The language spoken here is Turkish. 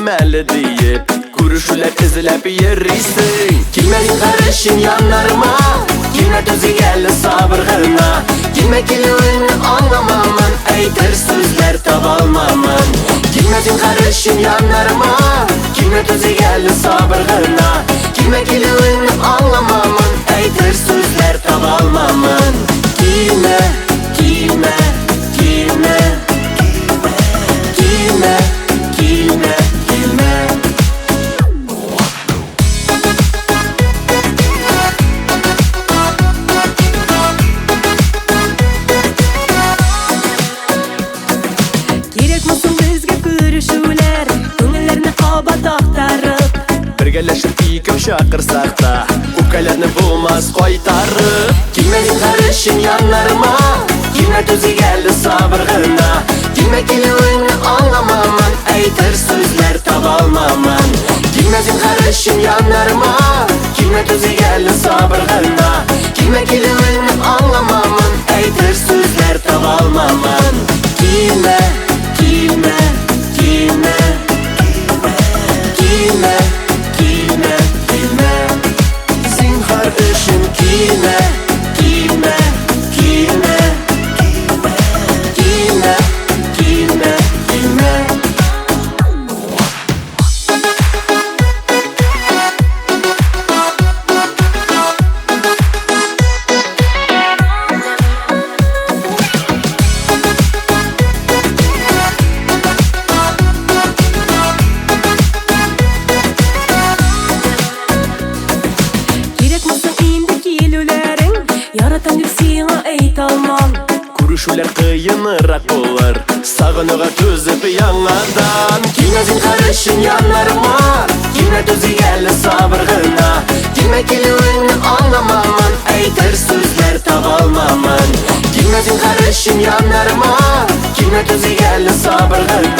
gelmeli deyip kuruşular izlep yürüysün. Kilme karışın yanlarıma, kilme düzü geldi sabırgına. Kilme kilini anlamamın, eytir sözler tabalmamın. Kilme karışın yanlarıma, kilme düzü geldi sabırgına. Kilme kilini anlamamın, eytir sözler tabalmamın. Kilme, kilme, kilme, kilme, kilme, kilme. Gerek misin bizge görüşüler, ko'ngillarni obod axtarib. Birgalashib ikki chaqirsak da ukalarni bo'lmas qaytarib. Kelmading qarashing yanlarima, kelma o'zi geldi sabırg'ina. Kelma keluvingni anlamaman, aytar so'zlar topolmaman. Kelmading qarashing yanlarima, kelma o'zi geldi sabırg'ina. Kelma keluvingni anlamaman, aytar so'zlar topolmaman. Kelma, kelma, kelma, kelma, kelma, kelma. Zinhar ishim kelma, kelma, kelma, kelma, kelma, kelma. Gerek misin endi kelularing, yaratan deb senga aytolmam. Kuruşular kıyınırak olur, sağınığa tözüp yanlardan. Kilmezin karışın yanlarıma, kilme tözü geldi sabırgına. Kilme kiluvingni anlamaman, aytar sözler topolmaman. Kilmezin karışın yanlarıma, kilme tözü geldi sabırgına.